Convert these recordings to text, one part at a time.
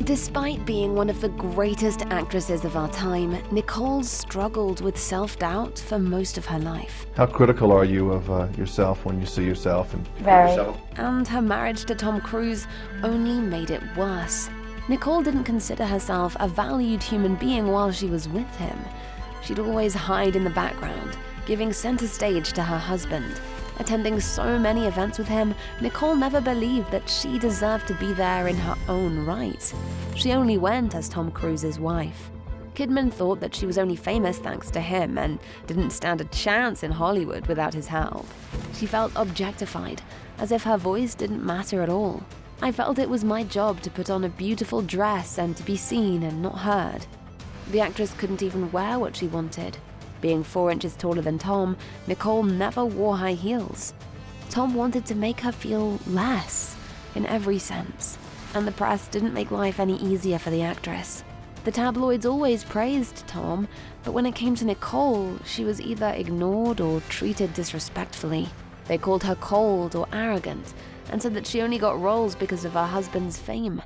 Despite being one of the greatest actresses of our time, Nicole struggled with self-doubt for most of her life. How critical are you of yourself when you see yourself and Very. yourself? And her marriage to Tom Cruise only made it worse. Nicole didn't consider herself a valued human being while she was with him. She'd always hide in the background, giving center stage to her husband. Attending so many events with him, Nicole never believed that she deserved to be there in her own right. She only went as Tom Cruise's wife. Kidman thought that she was only famous thanks to him and didn't stand a chance in Hollywood without his help. She felt objectified, as if her voice didn't matter at all. I felt it was my job to put on a beautiful dress and to be seen and not heard. The actress couldn't even wear what she wanted. Being 4 inches taller than Tom, Nicole never wore high heels. Tom wanted to make her feel less, in every sense, and the press didn't make life any easier for the actress. The tabloids always praised Tom, but when it came to Nicole, she was either ignored or treated disrespectfully. They called her cold or arrogant, and said that she only got roles because of her husband's fame.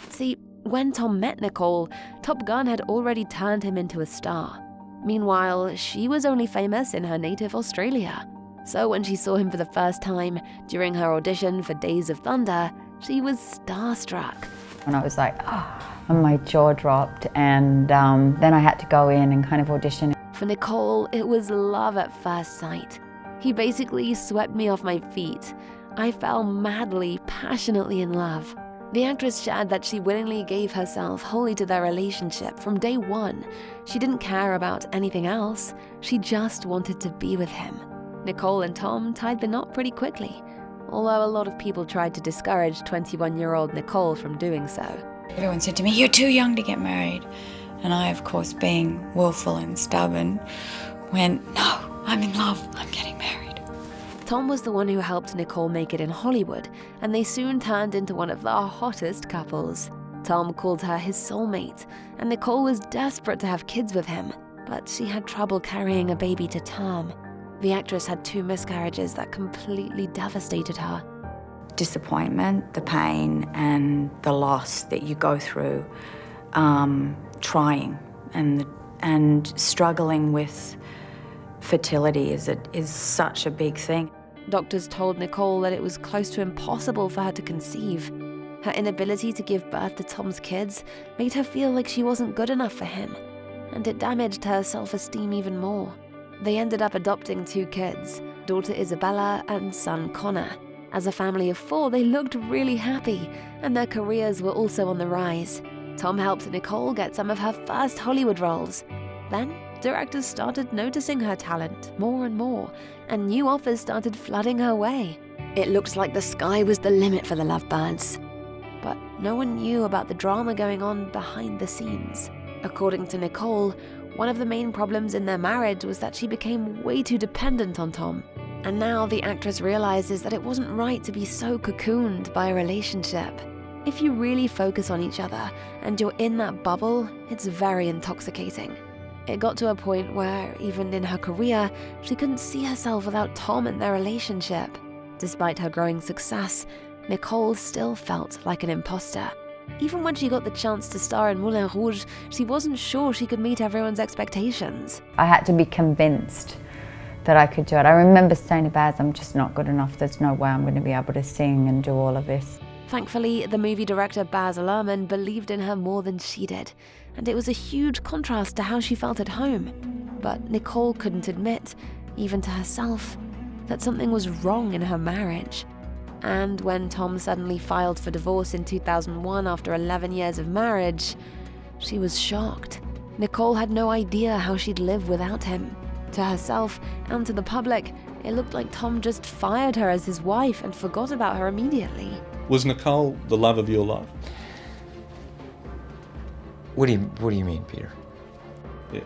See, when Tom met Nicole, Top Gun had already turned him into a star. Meanwhile, she was only famous in her native Australia. So when she saw him for the first time during her audition for Days of Thunder, she was starstruck. And I was like, and my jaw dropped, and then I had to go in and kind of audition. For Nicole, it was love at first sight. He basically swept me off my feet. I fell madly, passionately in love. The actress shared that she willingly gave herself wholly to their relationship from day one. She didn't care about anything else. She just wanted to be with him. Nicole and Tom tied the knot pretty quickly, although a lot of people tried to discourage 21-year-old Nicole from doing so. Everyone said to me, "You're too young to get married." And I, of course, being willful and stubborn, went, "No, I'm in love, I'm getting married." Tom was the one who helped Nicole make it in Hollywood, and they soon turned into one of the hottest couples. Tom called her his soulmate, and Nicole was desperate to have kids with him, but she had trouble carrying a baby to term. The actress had 2 miscarriages that completely devastated her. Disappointment, the pain, and the loss that you go through, trying and struggling with fertility is such a big thing. Doctors told Nicole that it was close to impossible for her to conceive. Her inability to give birth to Tom's kids made her feel like she wasn't good enough for him, and it damaged her self-esteem even more. They ended up adopting 2 kids, daughter Isabella and son Connor. As a family of 4, they looked really happy, and their careers were also on the rise. Tom helped Nicole get some of her first Hollywood roles. Then, directors started noticing her talent more and more, and new offers started flooding her way. It looked like the sky was the limit for the lovebirds. But no one knew about the drama going on behind the scenes. According to Nicole, one of the main problems in their marriage was that she became way too dependent on Tom. And now the actress realizes that it wasn't right to be so cocooned by a relationship. If you really focus on each other and you're in that bubble, it's very intoxicating. It got to a point where, even in her career, she couldn't see herself without Tom and their relationship. Despite her growing success, Nicole still felt like an imposter. Even when she got the chance to star in Moulin Rouge, she wasn't sure she could meet everyone's expectations. I had to be convinced that I could do it. I remember saying to Baz, I'm just not good enough. There's no way I'm going to be able to sing and do all of this. Thankfully, the movie director Baz Luhrmann believed in her more than she did, and it was a huge contrast to how she felt at home. But Nicole couldn't admit, even to herself, that something was wrong in her marriage. And when Tom suddenly filed for divorce in 2001 after 11 years of marriage, she was shocked. Nicole had no idea how she'd live without him. To herself and to the public, it looked like Tom just fired her as his wife and forgot about her immediately. Was Nicole the love of your life? What do you mean, Peter?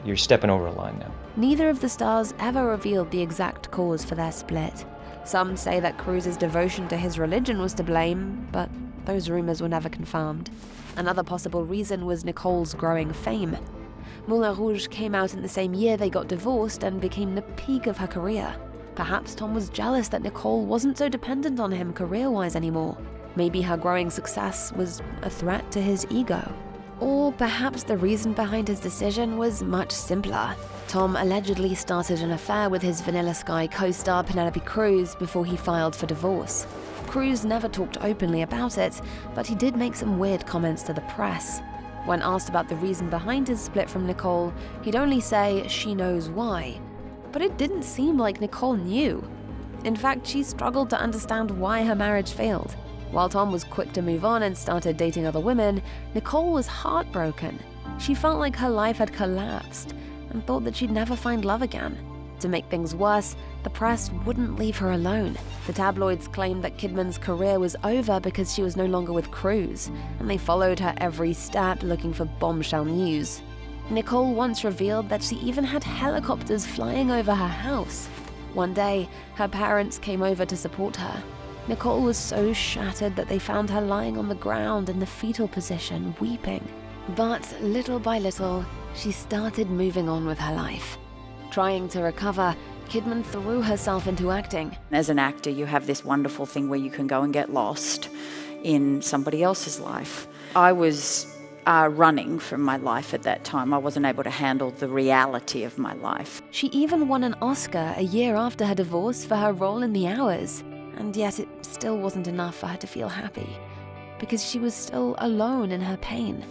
You're stepping over a line now. Neither of the stars ever revealed the exact cause for their split. Some say that Cruise's devotion to his religion was to blame, but those rumors were never confirmed. Another possible reason was Nicole's growing fame. Moulin Rouge came out in the same year they got divorced and became the peak of her career. Perhaps Tom was jealous that Nicole wasn't so dependent on him career-wise anymore. Maybe her growing success was a threat to his ego. Or perhaps the reason behind his decision was much simpler. Tom allegedly started an affair with his Vanilla Sky co-star Penelope Cruz before he filed for divorce. Cruz never talked openly about it, but he did make some weird comments to the press. When asked about the reason behind his split from Nicole, he'd only say she knows why. But it didn't seem like Nicole knew. In fact, she struggled to understand why her marriage failed. While Tom was quick to move on and started dating other women, Nicole was heartbroken. She felt like her life had collapsed and thought that she'd never find love again. To make things worse, the press wouldn't leave her alone. The tabloids claimed that Kidman's career was over because she was no longer with Cruz, and they followed her every step looking for bombshell news. Nicole once revealed that she even had helicopters flying over her house. One day, her parents came over to support her. Nicole was so shattered that they found her lying on the ground in the fetal position, weeping. But little by little, she started moving on with her life. Trying to recover, Kidman threw herself into acting. As an actor, you have this wonderful thing where you can go and get lost in somebody else's life. I was running from my life at that time. I wasn't able to handle the reality of my life. She even won an Oscar a year after her divorce for her role in The Hours, and yet it still wasn't enough for her to feel happy, because she was still alone in her pain.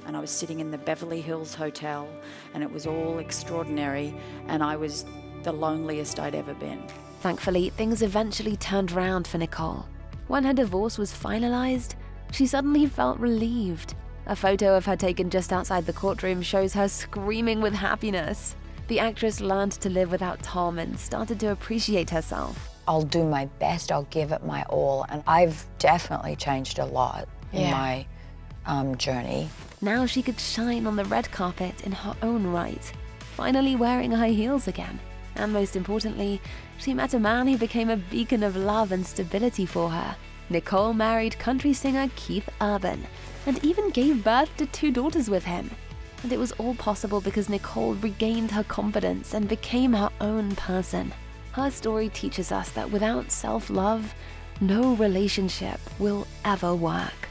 And I was sitting in the Beverly Hills Hotel, and it was all extraordinary, and I was the loneliest I'd ever been. Thankfully, things eventually turned round for Nicole. When her divorce was finalized, she suddenly felt relieved. A photo of her taken just outside the courtroom shows her screaming with happiness. The actress learned to live without Tom and started to appreciate herself. I'll do my best, I'll give it my all, and I've definitely changed a lot in my journey. Now she could shine on the red carpet in her own right, finally wearing high heels again. And most importantly, she met a man who became a beacon of love and stability for her. Nicole married country singer Keith Urban, and even gave birth to 2 daughters with him. And it was all possible because Nicole regained her confidence and became her own person. Her story teaches us that without self-love, no relationship will ever work.